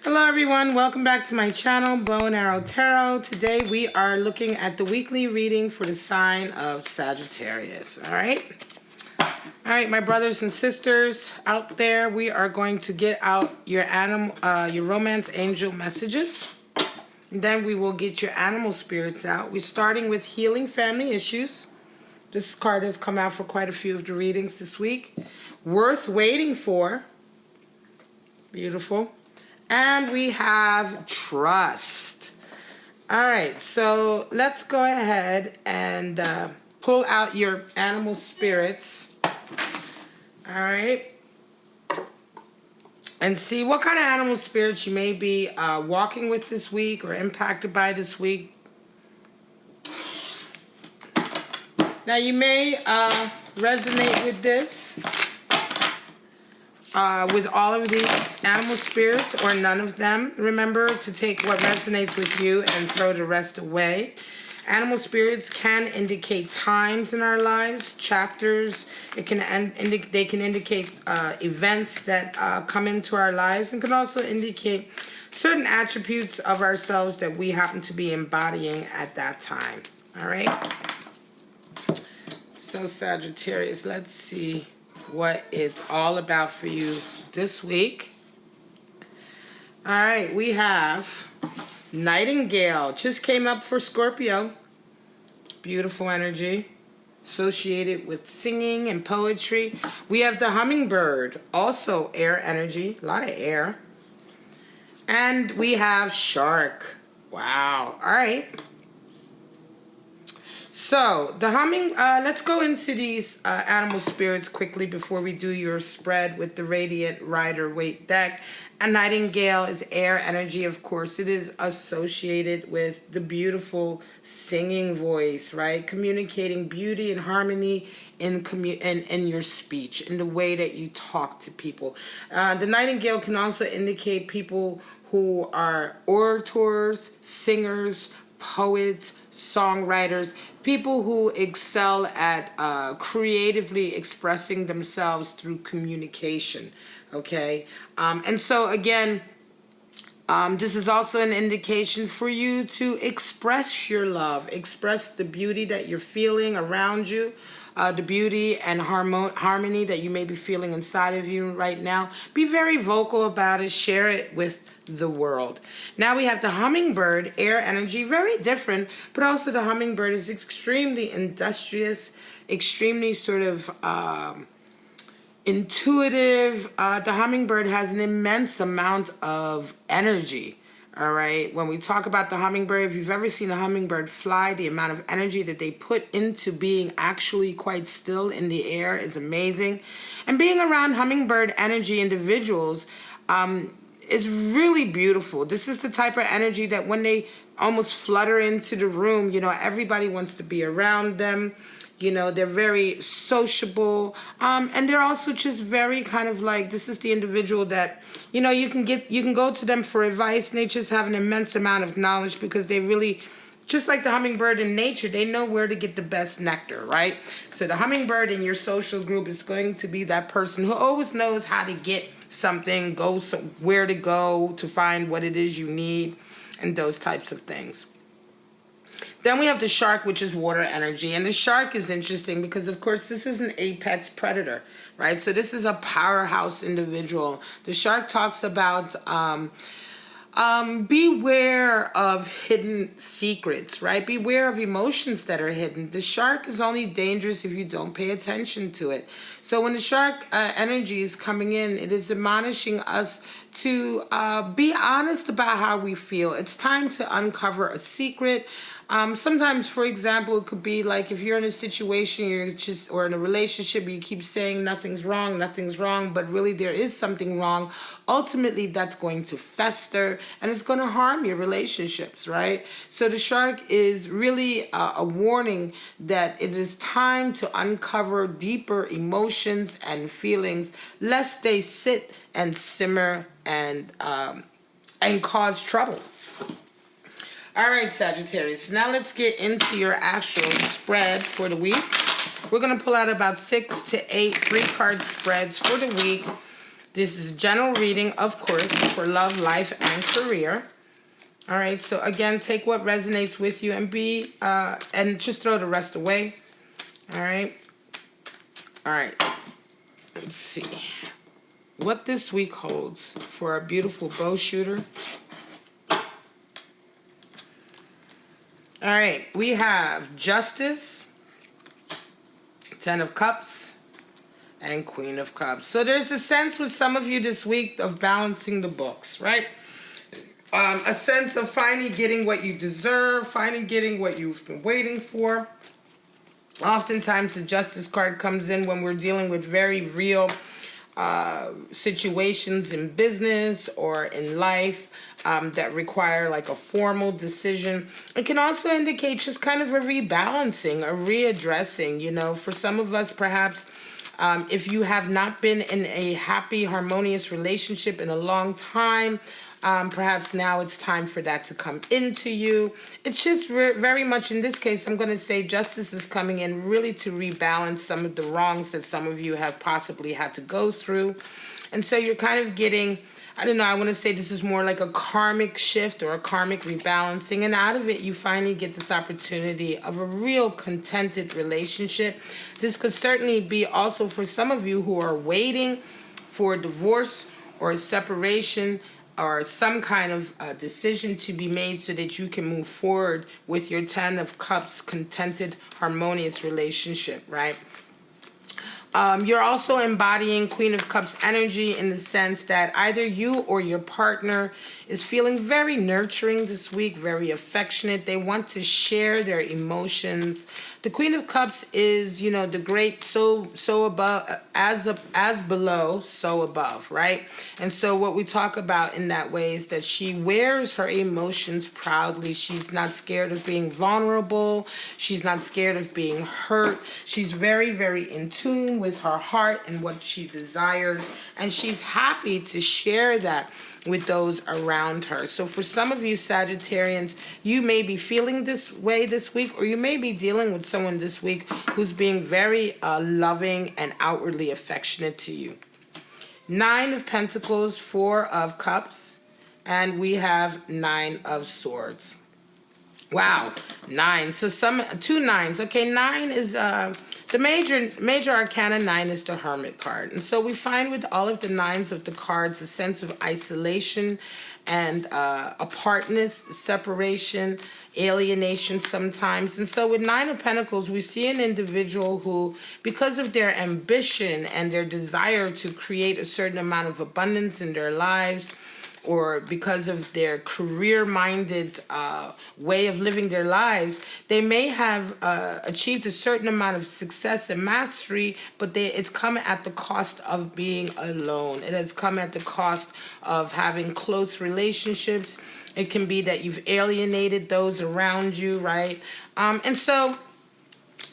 Hello everyone, welcome back to my channel, Bow and Arrow Tarot. Today we are looking at the weekly reading for the sign of Sagittarius, alright? Alright, my brothers and sisters out there, we are going to get out your romance angel messages. And then we will get your animal spirits out. We're starting with healing family issues. This card has come out for quite a few of the readings this week. Worth waiting for. Beautiful. And we have trust. All right, so let's go ahead and pull out your animal spirits. All right. And see what kind of animal spirits you may be walking with this week or impacted by this week. Now you may resonate with this. With all of these animal spirits or none of them. Remember to take what resonates with you and throw the rest away. Animal spirits can indicate times in our lives, chapters. They can indicate events that come into our lives, and can also indicate certain attributes of ourselves that we happen to be embodying at that time. All right? So Sagittarius, let's see what it's all about for you this week. All right, we have Nightingale. Just came up for Scorpio. Beautiful energy associated with singing and poetry. We have the Hummingbird, also air energy, a lot of air. And we have Shark. Wow. All right. So, let's go into these animal spirits quickly before we do your spread with the Radiant Rider-Waite deck. A Nightingale is air energy, of course. It is associated with the beautiful singing voice, right? Communicating beauty and harmony in your speech, in the way that you talk to people. The Nightingale can also indicate people who are orators, singers, poets, songwriters, people who excel at creatively expressing themselves through communication, okay? And so again, this is also an indication for you to express your love, express the beauty that you're feeling around you, the beauty and harmony that you may be feeling inside of you right now. Be very vocal about it, share it with the world. Now we have the Hummingbird, air energy, very different, but also the Hummingbird is extremely industrious, extremely sort of intuitive. The Hummingbird has an immense amount of energy. All right. When we talk about the hummingbird, if you've ever seen a hummingbird fly, the amount of energy that they put into being actually quite still in the air is amazing. And being around hummingbird energy individuals is really beautiful. This is the type of energy that when they almost flutter into the room, you know, everybody wants to be around them. You know, they're very sociable. And they're also just very kind of like, this is the individual that, you know, you can go to them for advice, and they just have an immense amount of knowledge because they really, just like the hummingbird in nature, they know where to get the best nectar, right? So the hummingbird in your social group is going to be that person who always knows how to get something, where to go to find what it is you need, and those types of things. Then we have the Shark, which is water energy. And the Shark is interesting because, of course, this is an apex predator, right? So this is a powerhouse individual. The Shark talks about beware of hidden secrets, right? Beware of emotions that are hidden. The Shark is only dangerous if you don't pay attention to it. So when the Shark energy is coming in, it is admonishing us to be honest about how we feel. It's time to uncover a secret. Sometimes, for example, it could be like if you're in a situation, or in a relationship, you keep saying nothing's wrong, but really there is something wrong. Ultimately, that's going to fester and it's going to harm your relationships, right? So the Shark is really a warning that it is time to uncover deeper emotions and feelings, lest they sit and simmer and cause trouble. All right, Sagittarius. So now let's get into your actual spread for the week. We're going to pull out about 6 to 8 3-card spreads for the week. This is general reading, of course, for love, life, and career. All right, so again, take what resonates with you and just throw the rest away. All right. All right. Let's see what this week holds for a beautiful bow shooter. All right, we have Justice, Ten of Cups, and Queen of Cups. So there's a sense with some of you this week of balancing the books, right? A sense of finally getting what you deserve, finally getting what you've been waiting for. Oftentimes the Justice card comes in when we're dealing with very real situations in business or in life that require like a formal decision. It can also indicate just kind of a rebalancing, a readdressing, you know, for some of us perhaps. If you have not been in a happy, harmonious relationship in a long time, perhaps now it's time for that to come into you. It's just very much in this case, I'm going to say Justice is coming in really to rebalance some of the wrongs that some of you have possibly had to go through. And so you're kind of getting, I don't know, I want to say this is more like a karmic shift or a karmic rebalancing. And out of it, you finally get this opportunity of a real contented relationship. This could certainly be also for some of you who are waiting for a divorce or a separation or some kind of decision to be made so that you can move forward with your Ten of Cups contented, harmonious relationship, right? You're also embodying Queen of Cups energy in the sense that either you or your partner is feeling very nurturing this week, very affectionate. They want to share their emotions. The Queen of Cups is, you know, the great so above, as below, so above, right? And so what we talk about in that way is that she wears her emotions proudly. She's not scared of being vulnerable. She's not scared of being hurt. She's very, very in tune with her heart and what she desires. And she's happy to share that with those around her. So for some of you Sagittarians, you may be feeling this way this week, or you may be dealing with someone this week who's being very loving and outwardly affectionate to you. Nine of Pentacles, Four of Cups, and we have Nine of Swords. Wow, 9. So two nines. Okay, 9 is the major arcana. 9 is the Hermit card. And so we find with all of the nines of the cards a sense of isolation and apartness, separation, alienation sometimes. And so with 9 of Pentacles, we see an individual who, because of their ambition and their desire to create a certain amount of abundance in their lives, or because of their career-minded way of living their lives, they may have achieved a certain amount of success and mastery, but it's come at the cost of being alone. It has come at the cost of having close relationships. It can be that you've alienated those around you, right? And so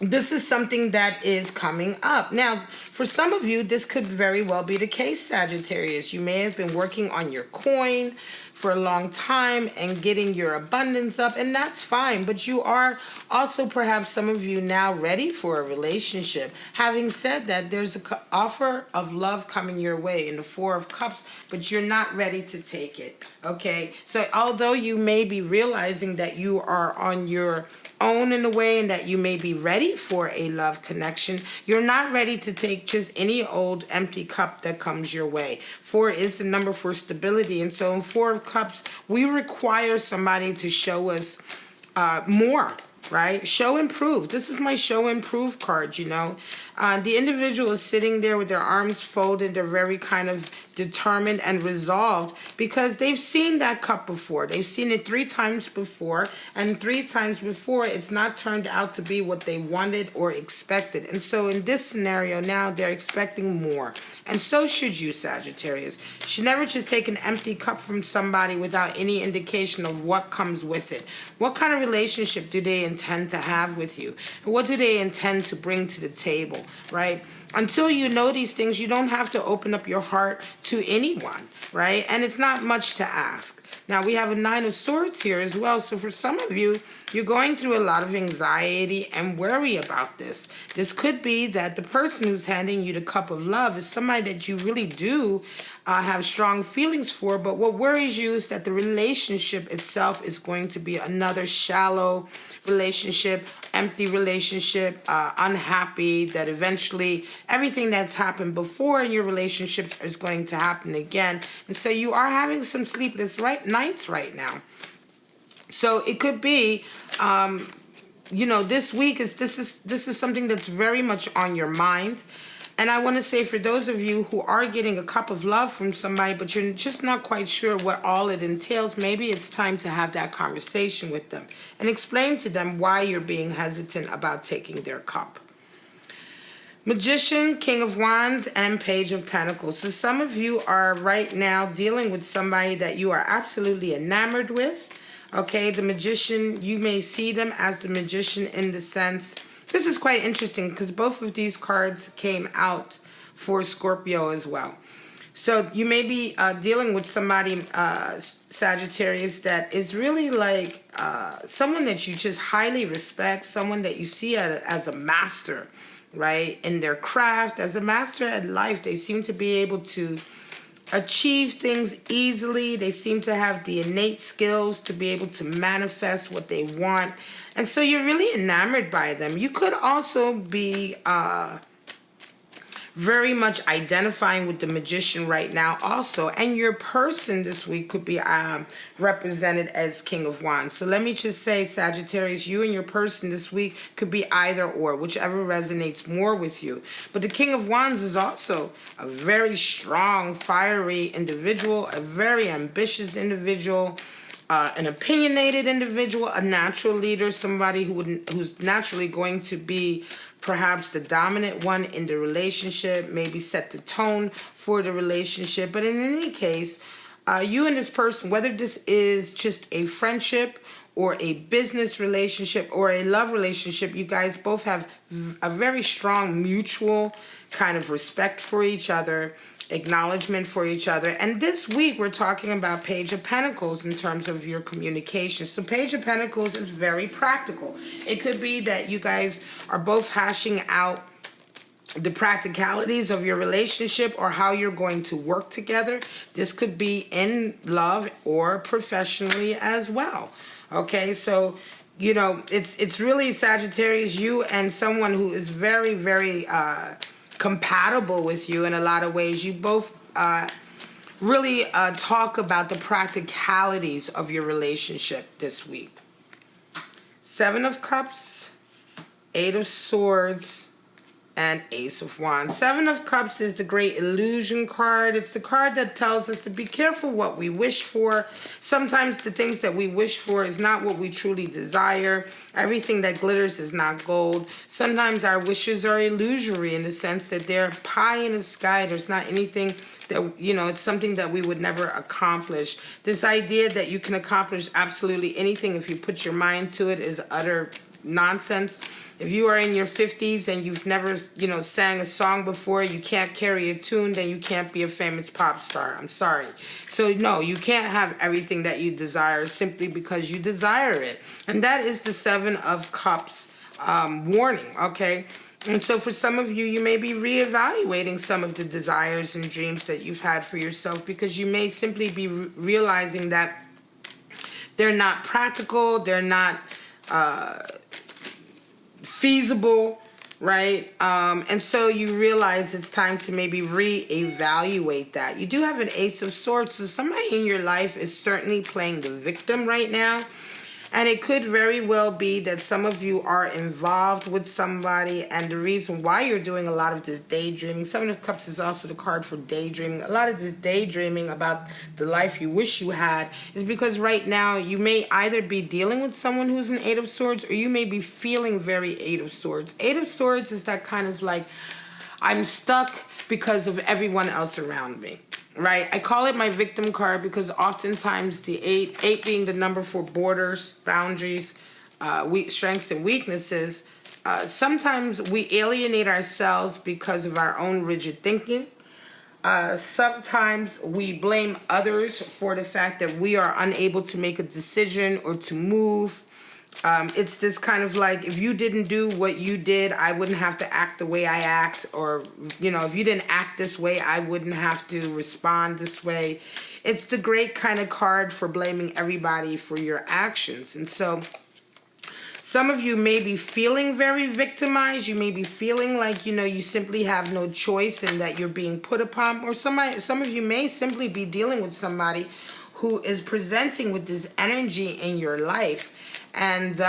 this is something that is coming up. Now, for some of you, this could very well be the case, Sagittarius. You may have been working on your coin for a long time and getting your abundance up, and that's fine. But you are also, perhaps some of you, now ready for a relationship. Having said that, there's an offer of love coming your way in the Four of Cups, but you're not ready to take it, okay? So although you may be realizing that you are on your own in a way and that you may be ready for a love connection, you're not ready to take just any old empty cup that comes your way. 4 is the number for stability, and so in 4 of Cups, we require somebody to show us more, right? Show and prove. This is my show and prove card, you know. The individual is sitting there with their arms folded. They're very kind of determined and resolved because they've seen that cup before. They've seen it 3 times before, and 3 times before it's not turned out to be what they wanted or expected. And so in this scenario now, they're expecting more. And so should you, Sagittarius. You should never just take an empty cup from somebody without any indication of what comes with it. What kind of relationship do they intend to have with you? And what do they intend to bring to the table, right? Until you know these things, you don't have to open up your heart to anyone, right? And it's not much to ask. Now, we have a 9 of Swords here as well. So for some of you, you're going through a lot of anxiety and worry about this. This could be that the person who's handing you the cup of love is somebody that you really do have strong feelings for, but what worries you is that the relationship itself is going to be another shallow relationship, empty relationship, unhappy, that eventually everything that's happened before in your relationship is going to happen again. And so you are having some sleepless nights right now. So it could be, this week this is something that's very much on your mind. And I want to say, for those of you who are getting a cup of love from somebody, but you're just not quite sure what all it entails, maybe it's time to have that conversation with them and explain to them why you're being hesitant about taking their cup. Magician, King of Wands, and Page of Pentacles. So some of you are right now dealing with somebody that you are absolutely enamored with. Okay, the Magician, you may see them as the Magician in the sense... This is quite interesting because both of these cards came out for Scorpio as well. So you may be dealing with somebody, Sagittarius, that is really like someone that you just highly respect, someone that you see as a master, right, in their craft, as a master at life. They seem to be able to achieve things easily. They seem to have the innate skills to be able to manifest what they want. And so you're really enamored by them. You could also be very much identifying with the Magician right now also. And your person this week could be represented as King of Wands. So let me just say, Sagittarius, you and your person this week could be either or, whichever resonates more with you. But the King of Wands is also a very strong, fiery individual, a very ambitious individual, an opinionated individual, a natural leader, somebody who's naturally going to be perhaps the dominant one in the relationship, maybe set the tone for the relationship. But in any case, you and this person, whether this is just a friendship or a business relationship or a love relationship, you guys both have a very strong mutual kind of respect for each other, acknowledgement for each other. And this week we're talking about Page of Pentacles in terms of your communication. So Page of Pentacles is very practical. It could be that you guys are both hashing out the practicalities of your relationship or how you're going to work together. This could be in love or professionally as well. Okay, so it's really, Sagittarius, you and someone who is very, very compatible with you in a lot of ways. You both really talk about the practicalities of your relationship this week. Seven of Cups, Eight of Swords, and Ace of Wands. Seven of Cups is the great illusion card. It's the card that tells us to be careful what we wish for. Sometimes the things that we wish for is not what we truly desire. Everything that glitters is not gold. Sometimes our wishes are illusory in the sense that they're pie in the sky. There's not anything that, it's something that we would never accomplish. This idea that you can accomplish absolutely anything if you put your mind to it is utter nonsense. If you are in your 50s and you've never, sang a song before, you can't carry a tune, then you can't be a famous pop star. I'm sorry. So no, you can't have everything that you desire simply because you desire it. And that is the Seven of Cups warning, okay? And so for some of you, you may be reevaluating some of the desires and dreams that you've had for yourself, because you may simply be realizing that they're not practical, they're not feasible, right? And so you realize it's time to maybe reevaluate that. You do have an Ace of Swords, so somebody in your life is certainly playing the victim right now. And it could very well be that some of you are involved with somebody, and the reason why you're doing a lot of this daydreaming, Seven of Cups is also the card for daydreaming, a lot of this daydreaming about the life you wish you had, is because right now you may either be dealing with someone who's an Eight of Swords, or you may be feeling very Eight of Swords. Eight of Swords is that kind of like, I'm stuck because of everyone else around me. Right, I call it my victim card because oftentimes the eight being the number for borders, boundaries, strengths and weaknesses, sometimes we alienate ourselves because of our own rigid thinking. Sometimes we blame others for the fact that we are unable to make a decision or to move. It's this kind of like, if you didn't do what you did, I wouldn't have to act the way I act. Or, you know, if you didn't act this way, I wouldn't have to respond this way. It's the great kind of card for blaming everybody for your actions. And so some of you may be feeling very victimized. You may be feeling like, you know, you simply have no choice and that you're being put upon. Or some of you may simply be dealing with somebody who is presenting with this energy in your life. And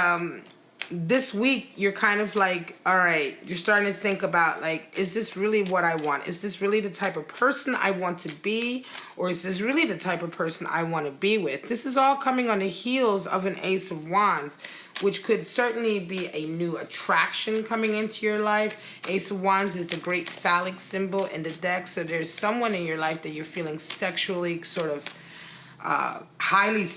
this week, you're kind of like, all right, you're starting to think about, like, is this really what I want? Is this really the type of person I want to be? Or is this really the type of person I want to be with? This is all coming on the heels of an Ace of Wands, which could certainly be a new attraction coming into your life. Ace of Wands is the great phallic symbol in the deck. So there's someone in your life that you're feeling sexually sort of highly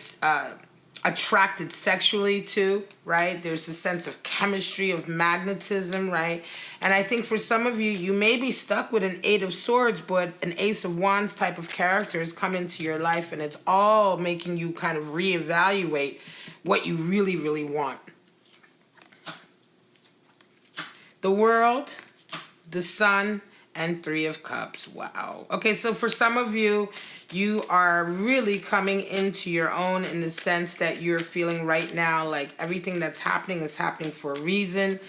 attracted sexually to, right? There's a sense of chemistry, of magnetism, right? And I think for some of you, you may be stuck with an Eight of Swords, but an Ace of Wands type of character has come into your life, and it's all making you kind of reevaluate what you really, really want. The World, the Sun, and Three of Cups. Wow. Okay, so for some of you, you are really coming into your own in the sense that you're feeling right now like everything that's happening is happening for a reason.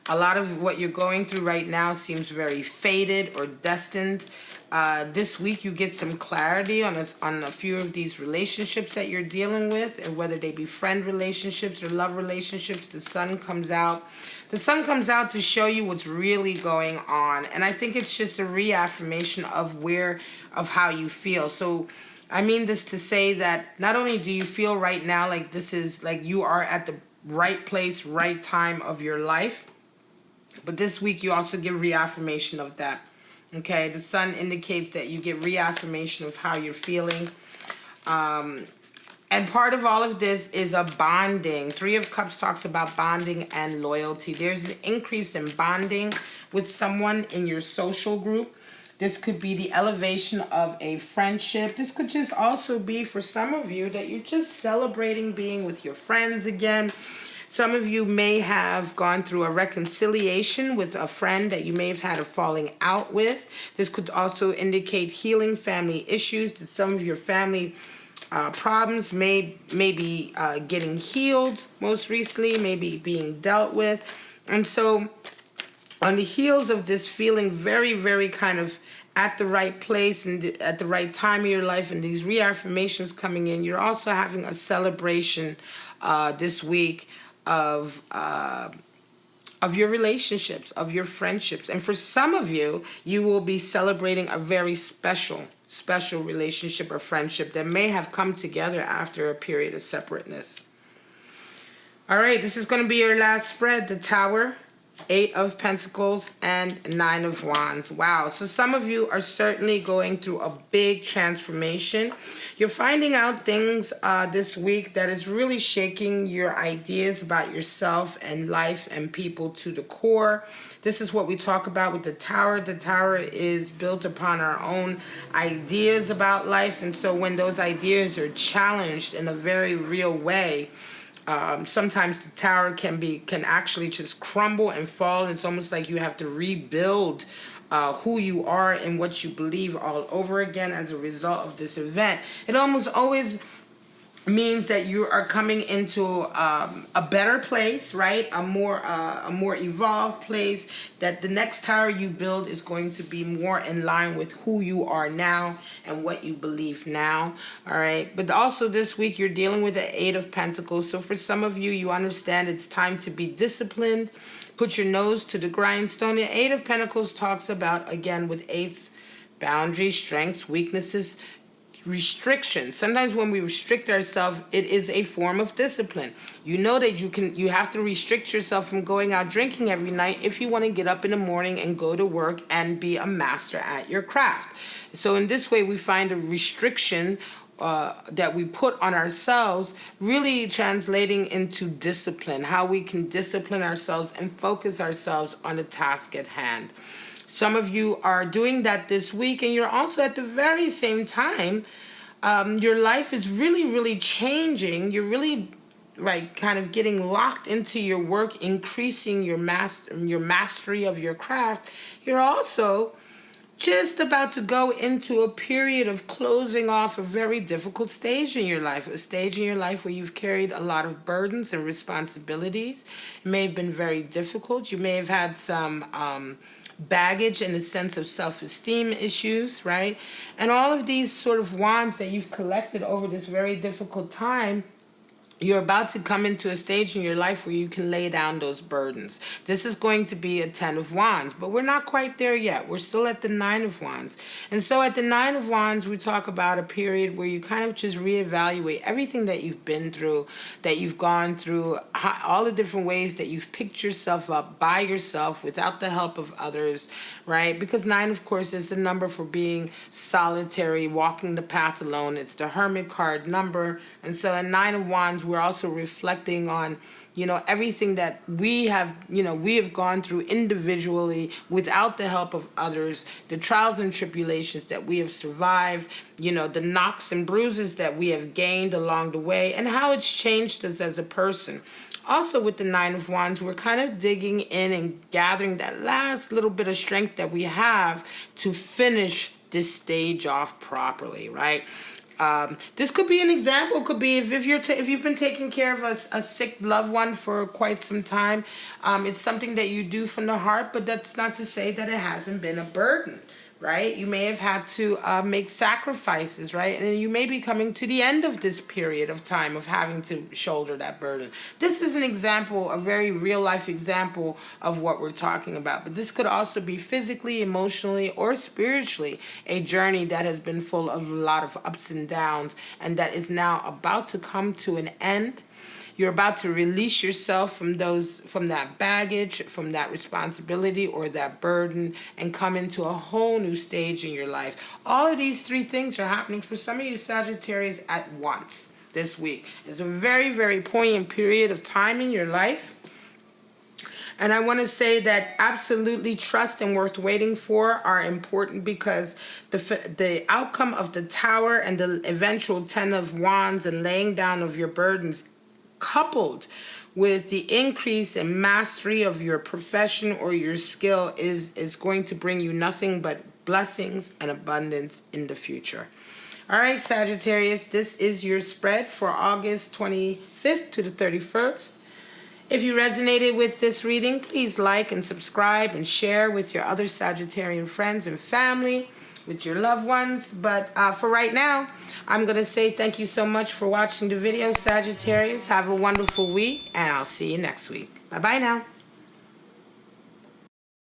A lot of what you're going through right now seems very fated or destined. This week you get some clarity on a few of these relationships that you're dealing with, and whether they be friend relationships or love relationships. The sun comes out. The sun comes out to show you what's really going on. And I think it's just a reaffirmation of how you feel. So I mean this to say that not only do you feel right now like this is like you are at the right place, right time of your life, but this week you also get reaffirmation of that. Okay, the sun indicates that you get reaffirmation of how you're feeling. And part of all of this is a bonding. Three of Cups talks about bonding and loyalty. There's an increase in bonding with someone in your social group. This could be the elevation of a friendship. This could just also be for some of you that you're just celebrating being with your friends again. Some of you may have gone through a reconciliation with a friend that you may have had a falling out with. This could also indicate healing family issues, that some of your family problems may be getting healed most recently, maybe being dealt with. And so on the heels of this feeling very, very kind of at the right place and at the right time of your life, and these reaffirmations coming in, you're also having a celebration this week of your relationships, of your friendships. And for some of you, you will be celebrating a very special relationship or friendship that may have come together after a period of separateness. All right, this is going to be your last spread. The Tower, Eight of Pentacles, and Nine of Wands. Wow. So some of you are certainly going through a big transformation. You're finding out things this week that is really shaking your ideas about yourself and life and people to the core. This is what we talk about with the Tower. The Tower is built upon our own ideas about life. And so when those ideas are challenged in a very real way, sometimes the tower can actually just crumble and fall. It's almost like you have to rebuild who you are and what you believe all over again as a result of this event. It almost always means that you are coming into a better place, right? A more evolved place, that the next tower you build is going to be more in line with who you are now and what you believe now. All right. But also this week you're dealing with the Eight of Pentacles. So for some of you, you understand it's time to be disciplined. Put your nose to the grindstone. The Eight of Pentacles talks about, again, with eights, boundaries, strengths, weaknesses, restrictions. Sometimes when we restrict ourselves, it is a form of discipline. You know that you have to restrict yourself from going out drinking every night if you want to get up in the morning and go to work and be a master at your craft. So in this way, we find a restriction that we put on ourselves really translating into discipline, how we can discipline ourselves and focus ourselves on the task at hand. Some of you are doing that this week, and you're also at the very same time, your life is really, really changing. You're really right, kind of getting locked into your work, increasing your mastery of your craft, you're also just about to go into a period of closing off a very difficult stage in your life, a stage in your life where you've carried a lot of burdens and responsibilities. It may have been very difficult. You may have had some baggage and a sense of self-esteem issues, right? And all of these sort of wands that you've collected over this very difficult time, you're about to come into a stage in your life where you can lay down those burdens. This is going to be a 10 of Wands, but we're not quite there yet. We're still at the 9 of Wands. And so at the 9 of Wands, we talk about a period where you kind of just reevaluate everything that you've been through, that you've gone through, all the different ways that you've picked yourself up by yourself without the help of others, right? Because 9, of course, is the number for being solitary, walking the path alone. It's the Hermit card number. And so at 9 of Wands, we're also reflecting on, everything that we have gone through individually without the help of others, the trials and tribulations that we have survived, the knocks and bruises that we have gained along the way, and how it's changed us as a person. Also with the 9 of Wands, we're kind of digging in and gathering that last little bit of strength that we have to finish this stage off properly, right? This could be an example. Could be if you've been taking care of a sick loved one for quite some time. It's something that you do from the heart, but that's not to say that it hasn't been a burden, right? You may have had to make sacrifices, right? And you may be coming to the end of this period of time of having to shoulder that burden. This is an example, a very real life example of what we're talking about. But this could also be physically, emotionally, or spiritually a journey that has been full of a lot of ups and downs and that is now about to come to an end. You're about to release yourself from that baggage, from that responsibility or that burden, and come into a whole new stage in your life. All of these 3 things are happening for some of you Sagittarius at once this week. It's a very, very poignant period of time in your life. And I want to say that absolutely trust and worth waiting for are important because the outcome of the Tower and the eventual 10 of Wands and laying down of your burdens, coupled with the increase in mastery of your profession or your skill is going to bring you nothing but blessings and abundance in the future. All right, Sagittarius, this is your spread for August 25th to the 31st. If you resonated with this reading, please like and subscribe and share with your other Sagittarian friends and family, with your loved ones. But for right now, I'm going to say thank you so much for watching the video, Sagittarius. Have a wonderful week, and I'll see you next week. Bye-bye now.